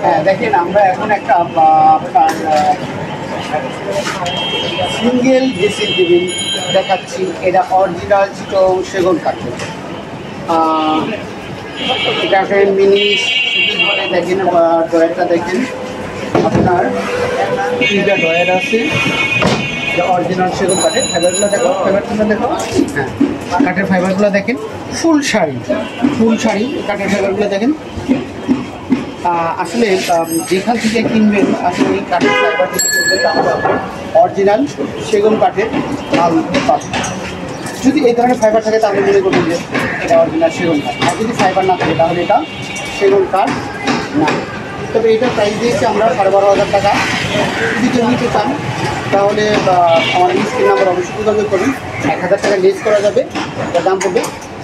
হ্যাঁ দেখেন আমরা এখন একটা আপনার সিঙ্গেল ড্রেসিং টেবিল দেখাচ্ছি। এটা অরিজিনাল চিটং সেগুন কাঠের। এটাকে মিনি শুটিং করে দেখেন, ড্রয়ারটা দেখেন, আপনার তিনটা ড্রয়ার আছে। অরিজিনাল সেগুন কাঠের। ফাইবারগুলো দেখো, ফাইবারগুলো দেখো, হ্যাঁ কাঠের ফাইবারগুলো দেখেন, ফুল শাড়ি কাঠের ফাইবারগুলো দেখেন। আসলে যেখান থেকে কিনবেন আসলে এই কাঠের ফাইবার থেকে কিনবেন তাহলে অরিজিনাল সেগুন কাঠের মাল পাবেন। যদি এই ধরনের ফাইবার থাকে তাহলে মনে করবেন যে এটা অরিজিনাল সেগুন কাঠ, আর যদি ফাইবার না থাকে তাহলে এটা সেগুন কাঠ না। তবে এটার প্রাইস দিয়েছি আমরা 12,500 টাকা। যদি কেউ নিতে চান তাহলে আমার স্ক্রিন নাম্বার অবশ্যই যোগাযোগ করুন। 1,000 টাকা লেস করা যাবে, এটার দাম পড়বে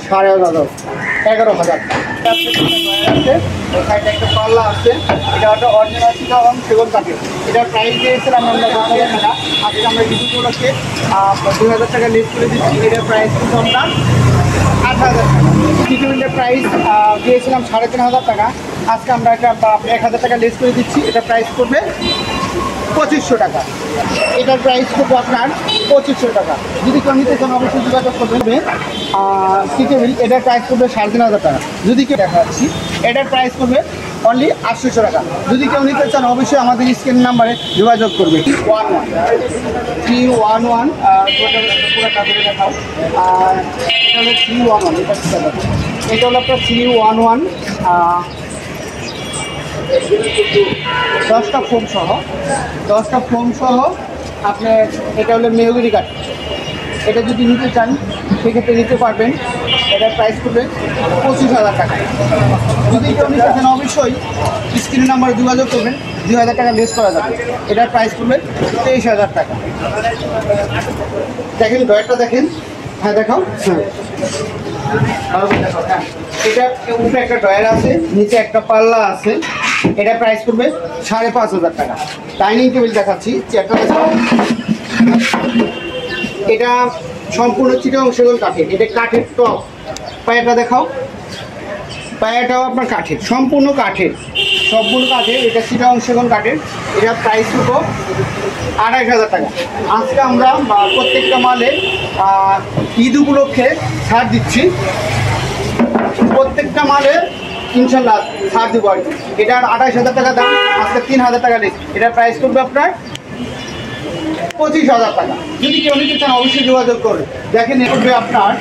11,500 টাকা। সাইডে একটা পাল্লা আছে, এটা একটা অরিজিনাল চিটাগং সেগুন কাঠের। এটার প্রাইস দিয়েছিলাম আমরা 10,000 টাকা। আজকে আমরা কিছু প্রোডাক্টে 2,000 টাকা লেস করে দিচ্ছি। এটার প্রাইস কিন্তু আমরা 8,000 টাকা। টিটেবিলের প্রাইস দিয়েছিলাম 3,500 টাকা। আজকে আমরা একটা 1,000 টাকা লেস করে দিচ্ছি। এটার প্রাইস করবে 2,500 টাকা। এটার প্রাইস করবে আপনার 2,500 টাকা। যদি কেউ নিতে চান অবশ্যই যোগাযোগ করবেন। টি টেবিল এটার প্রাইস করবে 3,500 টাকা। যদি কেউ দেখাচ্ছি এটার প্রাইস করবে অনলি 800 টাকা। যদি কেউ নিতে চান অবশ্যই আমাদের স্ক্রিন নাম্বারে যোগাযোগ করবে। 311 পুরো কাপড়ে দেখাও। এটা হলো 311, এটা হলো আপনার 311 10টা ফোম সহ আপনার। এটা হলো মেহগনি কাঠ। এটা যদি নিতে চান সেক্ষেত্রে নিতে পারবেন। এটার প্রাইস করবে 25,000 টাকা। যদি কেউ নিতে চান অবশ্যই স্ক্রিনের নাম্বারে যোগাযোগ করবেন, 2,000 টাকা লেস করা যাবে। এটার প্রাইস করবে 23,000 টাকা। দেখেন ড্রয়ারটা দেখেন, হ্যাঁ দেখাও, হ্যাঁ এটা উপরে একটা ড্রয়ার আছে, নিচে একটা পাল্লা আছে। এটা প্রাইস করবে 5,500 টাকা। ডাইনিং টেবিল দেখাচ্ছি, চেয়ারটা দেখাও। এটা সম্পূর্ণ চিটাগং সেগুন কাঠের। এটা কাঠের টপ। পায়াটা দেখাও, পায়াটাও আপনার কাঠের, সম্পূর্ণ কাঠের। এটা চিটাগং সেগুন কাঠের। এটা প্রাইস করবো 2,500 টাকা। আজকে আমরা প্রত্যেকটা মালে ঈদ উপলক্ষে ছাড় দিচ্ছি। প্রত্যেকটা মালে ইনশাল্লাহ ছাড় দেবো আর কি। এটার 28,000 টাকা দাম, আজকে 3,000 টাকা লেস। এটার প্রাইস করবে আপনার 25,000 টাকা। যদি কেউ নিতে চান অবশ্যই যোগাযোগ করবে। দেখেন এ করবে আপনার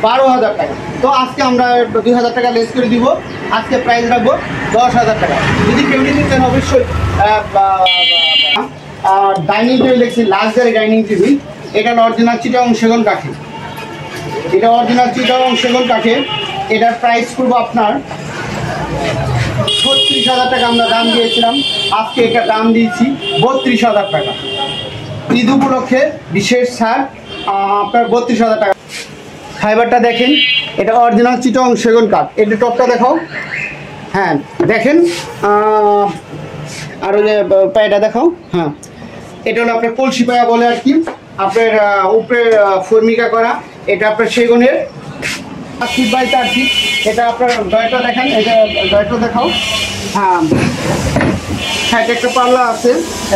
12,000 টাকা। তো আজকে আমরা 2,000 টাকা লেস করে দিব। আজকে প্রাইস রাখবো 10,000 টাকা। যদি কেউ নিতে চান অবশ্যই ডাইনিং টেবিল দেখছি, লাক্সারি ডাইনিং টেবিল। এটা অরিজিনাল চিটাগং সেগুন কাঠের। এটার প্রাইস করবো আপনার 36,000 টাকা। আমরা দাম দিয়েছিলাম, আজকে এটা দাম দিয়েছি 32,000 টাকা। ঈদ উপলক্ষে বিশেষ ছাড়, আপনার 32,000 টাকা। ফাইবারটা দেখেন, এটা অরিজিনাল চিটাগং সেগুন কাঠ। এটা টপটা দেখাও, হ্যাঁ দেখেন। আর ওই পায়াটা দেখাও, হ্যাঁ এটা হলো আপনার কলসি পায়া বলে আর কি। আপনার উপরে ফর্মিকা করা। এটা আপনার সেগুনের 4 ফিট বাই 4 ফিট। এটা আপনার ড্রয়ারটা দেখেন, এটা ড্রয়ারটা দেখাও, হ্যাঁ হ্যাঁ এটা একটা পাল্লা আছে।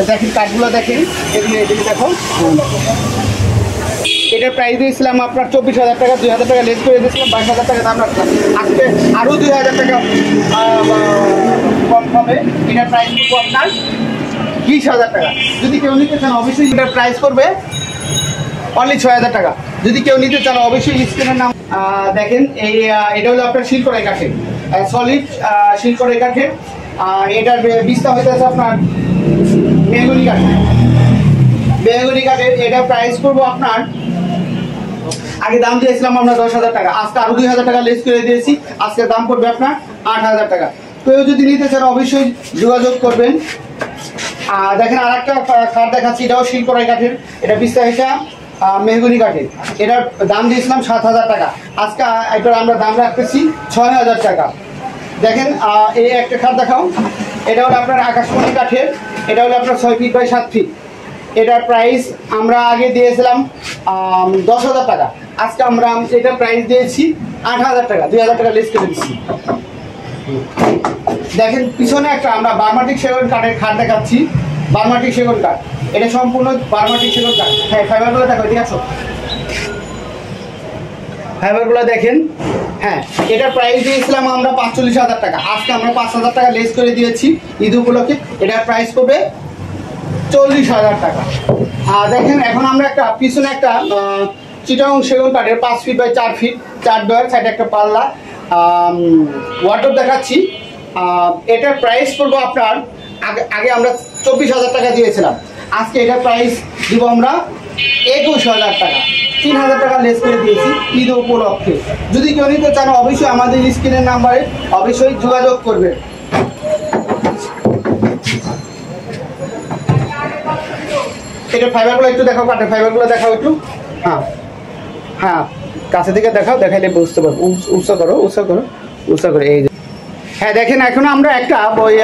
দেখেন কাঠগুলো দেখেন, এগুলো দেখো। এটার প্রাইস দিয়েছিলাম আপনার 24,000 টাকা। 2,000 টাকা লেস করে দিয়েছিলাম, 22,000 টাকা দাম রাখলাম। আজকে আরও 2,000 টাকা কম হবে। এটার প্রাইস করবো আপনার 20,000 টাকা। যদি কেউ নিতে চান অবশ্যই এটার প্রাইস করবে অনলি 6,000 টাকা। যদি কেউ নিতে চান অবশ্যই স্ক্রিনের নাম দেখেন। এটা হলো আপনার শিলকড়াই কাঠের, সলিড শিলকড়াই কাঠের। এটার বিস্তা হইতেছে আপনার মেহগনি কাঠের। এটা প্রাইস করবো আপনার, আগে দাম দিয়েছিলাম আমরা 10,000 টাকা। আজকে আরো 2,000 টাকা লেস করে দিয়েছি। আজকে দাম পড়বে আপনার 8,000 টাকা। কেউ যদি নিতে চান অবশ্যই যোগাযোগ করবেন। দেখেন আর একটা খাট দেখাচ্ছি, এটাও শিলকড়াই কাঠের। এটা বিস্তা হিসাব মেহগনি কাঠের। এটার দাম দিয়েছিলাম 7,000 টাকা। আজকে এটার আমরা দাম রাখতেছি 6,000 টাকা। দেখেন এই একটা খাট দেখাও, এটা হলো আপনার আকাশমণি কাঠের। এটা হলো আপনার 6 ফিট বাই 7 ফিট। এটার প্রাইস আমরা আগে দিয়েছিলাম 10,000 টাকা। আজকে আমরা এটার প্রাইস দিয়েছি 8,000 টাকা। 2,000 টাকা লেস করে দিচ্ছি। দেখেন পিছনে একটা আমরা বার্মাটিক সেগুন কাঠের খাট দেখাচ্ছি। বার্মাটিক সেগুন কাঠ, এটা সম্পূর্ণ বার্মাটিক সেগুন কাঠ। হ্যাঁ, ফাইবারগুলো দেখো, ঠিক আছে, ফাইবারগুলো দেখেন। হ্যাঁ, এটার প্রাইস দিয়েছিলাম আমরা 45,000 টাকা। আজকে আমরা 5,000 টাকা লেস করে দিয়েছি ঈদ উপলক্ষে। এটার প্রাইস করবে 40,000 টাকা। আর দেখেন এখন আমরা একটা পিছনে একটা চিটাং সেগুন কাঠের 5 ফিট বাই 4 ফিট 4 ডয়ার সাইডে একটা পাল্লা ওয়ার্ডরোব দেখাচ্ছি। এটার প্রাইস পড়বো আপনার আগে আমরা 24,000 টাকা দিয়েছিলাম। আজকে এটার প্রাইস দিব আমরা 21,000 টাকা। 3,000 টাকা লেস করে দিয়েছি ঈদ উপলক্ষে। যদি কেউ নিতে চান অবশ্যই আমাদের স্ক্রিনের নাম্বারে অবশ্যই যোগাযোগ করবেন। এটা ফাইবারগুলো একটু দেখাও, কাঠের ফাইবারগুলো দেখাও একটু। হ্যাঁ হ্যাঁ, কাছে থেকে দেখাও, দেখাইলে বুঝতে পারবো। উৎসাহ করো, উৎসাহ করো, উৎসাহ করো। এই হ্যাঁ দেখেন, এখন আমরা একটা ওই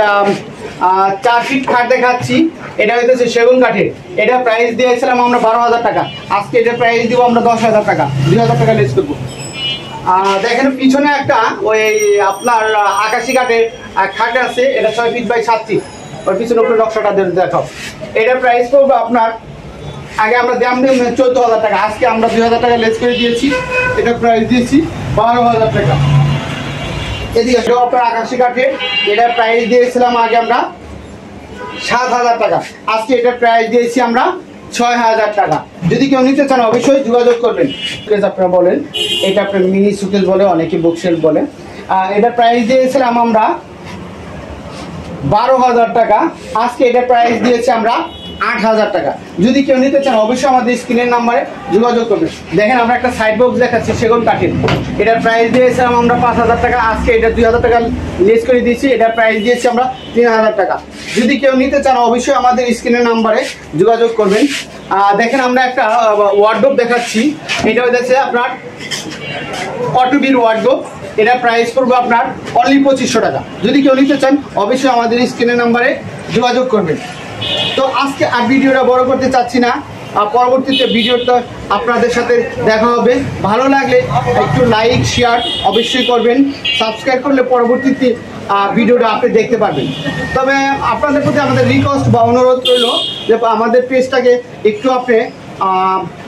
4 ফিট খাট দেখাচ্ছি। এটা হইতেছে সেগুন কাঠের। এটা প্রাইস দিয়েছিলাম আমরা 12,000 টাকা। আজকে এটা প্রাইস দিব আমরা 10,000 টাকা, 2,000 টাকা লেস করবো। দেখেন পিছনে একটা ওই আপনার আকাশি কাঠের খাট আছে। এটা 6 ফিট বাই 7 ফিট। ওর পিছনে উপরে নকশাটা দেখাও। এটার প্রাইস করবো আপনার আগে আমরা দাম দিই 14,000 টাকা। আজকে আমরা 2,000 টাকা লেস করে দিয়েছি। এটা প্রাইস দিয়েছি 12,000 টাকা। এদিকে আপনার আকাশি কাঠের, এটার প্রাইস দিয়েছিলাম আগে আমরা 7,000 টাকা। আজকে এটার প্রাইস দিয়েছি আমরা 6,000 টাকা। যদি কেউ নিতে চান অবশ্যই যোগাযোগ করবেন। আপনারা বলেন, এটা আপনার মিনি সুকেস বলে, অনেকে বুকশেলফ বলে। এটার প্রাইস দিয়েছিলাম আমরা 12,000 টাকা। আজকে এটার প্রাইস দিয়েছি আমরা 8,000 টাকা। যদি কেউ নিতে চান অবশ্যই আমাদের স্ক্রিনের নাম্বারে যোগাযোগ করবেন। দেখেন আমরা একটা সাইড বক্স দেখাচ্ছি সেগুন কাঠের। এটার প্রাইস দিয়েছিলাম আমরা 5,000 টাকা। আজকে এটা 2,000 টাকা লেস করে দিয়েছি। এটার প্রাইস দিয়েছি আমরা 3,000 টাকা। যদি কেউ নিতে চান অবশ্যই আমাদের স্ক্রিনের নাম্বারে যোগাযোগ করবেন। দেখেন আমরা একটা ওয়ার্ডরোব দেখাচ্ছি। এটা হচ্ছে আপনার অটোবির ওয়ার্ডরোব। এটা প্রাইস করবো আপনার অনলি 2500 টাকা। যদি কেউ নিতে চান অবশ্যই আমাদের স্ক্রিনের নাম্বারে যোগাযোগ করবেন। তো আজকে আর ভিডিওটা বড় করতে চাচ্ছি না। পরবর্তীতে ভিডিওটা আপনাদের সাথে দেখা হবে। ভালো লাগলে একটু লাইক শেয়ার অবশ্যই করবেন। সাবস্ক্রাইব করলে পরবর্তীতে ভিডিওটা আপনি দেখতে পারবেন। তবে আপনাদের প্রতি আমাদের রিকোয়েস্ট বা অনুরোধ রইল যে আমাদের পেজটাকে একটু আপনি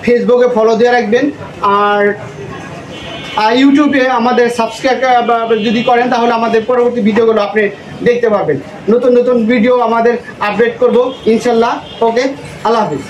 ফেসবুকে ফলো দিয়ে রাখবেন। আর ইউটিউবে আমাদের সাবস্ক্রাইব যদি করেন তাহলে আমাদের পরবর্তী ভিডিওগুলো আপনি দেখতে পাবেন। নতুন নতুন ভিডিও আমাদের আপডেট করব ইনশাল্লাহ। ওকে, আল্লাহ হাফিজ।